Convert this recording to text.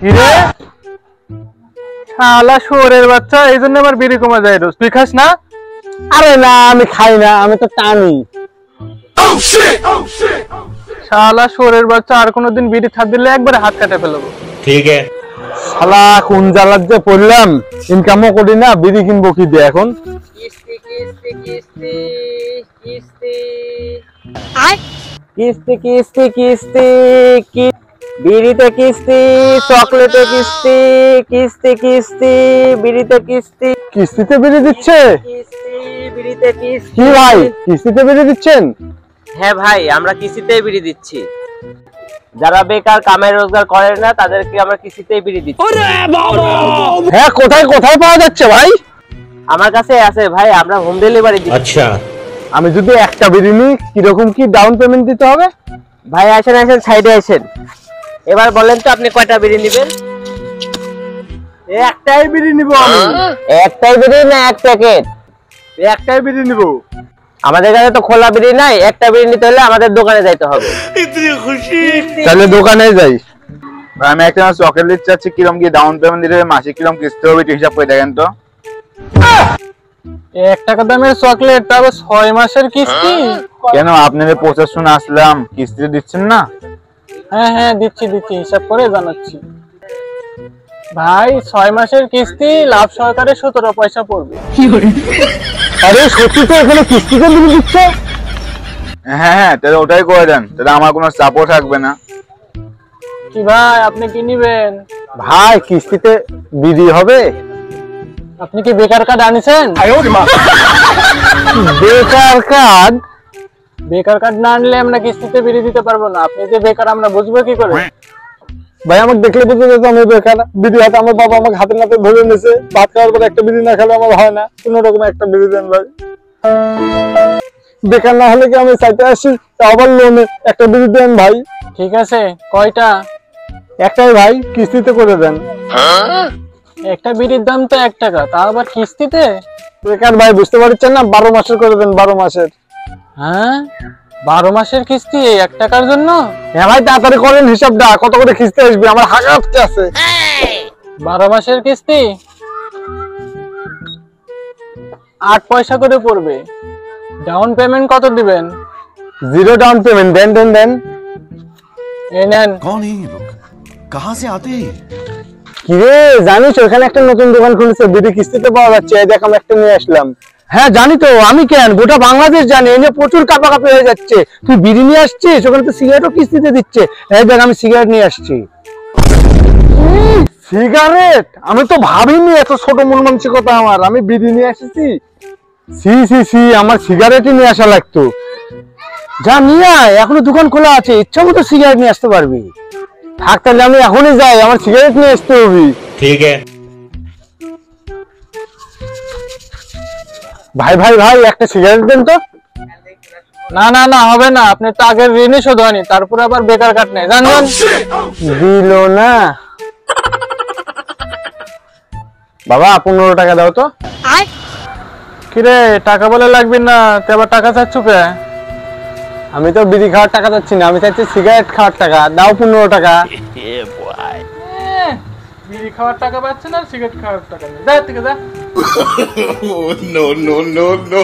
কিরে শালা শুয়োরের বাচ্চা, এই জন্য আমার বিড়ি কমা যায় রোজ। তুই খাস না? আরে না, আমি খাই না, আমি তো টানি। শালা শুয়োরের বাচ্চা, আর কোনোদিন বিড়ি থাক দিলে একবারে হাত কাটে ফেলবো। ঠিক আছে। শালা কোন জ্বালার যে পড়লাম, ইনকামও করি না, বিড়ি কিনবো কি দিয়ে এখন? কিস্তি কিস্তি কিস্তি কিস্তি কিস্তি কিস্তি কিস্তি কি, বিড়িতে কিস্তি, চকলেটে কিস্তি, কিস্তি কিস্তি, বিড়িতে কিস্তি। কিস্তিতে বিড়ি দিচ্ছে? কিস্তি বিড়িতে কিস্তি। কি ভাই, কিস্তিতে বিড়ি দিচ্ছেন? হ্যাঁ ভাই, আমরা কিস্তিতেই বিড়ি দিচ্ছি। যারা বেকার কামে রোজগার করে না তাদেরকে আমরা কিস্তিতেই বিড়ি দিচ্ছি। হ্যাঁ, কোথায় কোথায় পাওয়া যাচ্ছে ভাই? আমার কাছে আছে ভাই, আমরা হোম ডেলিভারি দিচ্ছি। আচ্ছা, আমি যদি একটা বিড়ি নিই, কিরকম কি ডাউন পেমেন্ট দিতে হবে? ভাই আসেন আসেন, সাইডে আসেন। এবার বলেন তো আপনি কয়টা বিড়ি নেবেন? একটাই বিড়ি নিব আমি। একটাই বিড়ি না এক প্যাকেট? একটাই বিড়ি নিব। আমাদের কাছে তো খোলা বিড়ি নাই, একটা বিড়ি নিতে হলে আমাদের দোকানে যাইতে হবে। তাহলে দোকানে যাই। আমি একটা চকলেট নিতে চাচ্ছি, কিরকম কি ডাউন পেমেন্ট দিতে হবে, মাসে কিরকম কিস্তি হবে একটু হিসাব করে দেখেন তো। 1 টাকা দামের চকলেট, তারপর 6 মাসের কিস্তি? কেন আপনাদের প্রচার শুনে আসলাম, কিস্তি দিচ্ছেন না? হ্যাঁ হ্যাঁ, দিচ্ছি দিচ্ছি, হিসাব করে জানাচ্ছি। ভাই 6 মাসের কিস্তি লাভ সহকারে 17 পয়সা পড়বে। আরে সত্যি তো, এখানে কিস্তিতে বিড়ি দিচ্ছে? হ্যাঁ হ্যাঁ, তাহলে ওটাই করে দেন, তাহলে আমার কোনো চাপও থাকবে না। কি ভাই, আপনি কি নিবেন? ভাই কিস্তিতে বিড়ি হবে? আপনি কি বেকার কার্ড আনিছেন? বেকার কার্ড? বেকার কার্ড না আনলে আমরা কিস্তিতে বিড়ি দিতে পারবো না। আপনি যে বেকার আমরা বুঝবো কি করে? ভাই আমাকে দেখলে বুঝতে যেত আমি বেকার। বিড়ি হাতে আমার বাবা আমাকে হাতে নাতে ধরে নিয়েছে, ভাত খাওয়ার পরে একটা বিড়ি না খেলে আমার হয় না। কোনো রকম একটা বিড়ি দেন ভাই। বেকার না হলে কি আমি চাইতে আসি, আবার লোনে একটা বিড়ি দেন ভাই। ঠিক আছে, কয়টা? একটাই ভাই, কিস্তিতে করে দেন। একটা বিড়ির দাম তো 1 টাকা, তা আবার কিস্তিতে? বেকার ভাই, বুঝতে পারছেন না, 12 মাসের করে দেন, 12 মাসের। হ্যাঁ, 12 মাসের কিস্তি 1 টাকার জন্য? হ্যাঁ ভাই, তাড়াতাড়ি করেন হিসাবটা, কত করে কিস্তি আসবে, আমার হাঁকা আটকে আছে। 12 মাসের কিস্তি 8 পয়সা করে পড়বে। ডাউন পেমেন্ট কত দিবেন? 0 ডাউন পেমেন্ট। দেন দেন দেন। এই নেন। कौन है ये लोग, कहाँ से आते हैं? কিরে জানিস ওখানে একটা নতুন দোকান খুলেছে, বিড়ি কিস্তিতে পাওয়া যাচ্ছে, এই দেখ আমি একটা নিয়ে আসলাম। হ্যাঁ জানি তো, আমি কেন, গোটা বাংলাদেশ জানি, এই নিয়ে প্রচুর কাপাকাপি হয়ে যাচ্ছে। তুই বিড়ি নিয়ে আসছিস, ওখানে তো সিগারেটও কিস্তিতে দিচ্ছে। এই দেখ আমি সিগারেট নিয়ে আসছি। সিগারেট? আমি তো ভাবিনি এত ছোট মন মানসিকতা আমার, আমি বিড়ি নিয়ে এসেছি। সি সি সি, আমার সিগারেটই নিয়ে আসা লাগতো। যা নিয়ে আয়, এখনো দোকান খোলা আছে, ইচ্ছা মতো সিগারেট নিয়ে আসতে পারবি। থাক তাহলে আমি এখনই যাই, আমার সিগারেট নিয়ে আসতে হবে। ठीक है। ভাই ভাই ভাই, একটা সিগারেট দেন তো। না না না, হবে না, আপনি তো আগের ঋণই শোধ হয়নি, তারপর আবার বেকার কার্ড নেই, জানেন? দিল না। বাবা 15 টাকা দাও তো। কিরে, টাকা বলে লাগবে না, তুই আবার টাকা চাচ্ছ কে? আমি তো বিড়ি খাওয়ার টাকা চাচ্ছি না, আমি চাচ্ছি সিগারেট খাওয়ার টাকা। দাও 15 টাকা। বিড়ি খাওয়ার টাকা পাচ্ছে না, সিগারেট খাওয়ার টাকা নেই, যা থেকে যা। No no no no।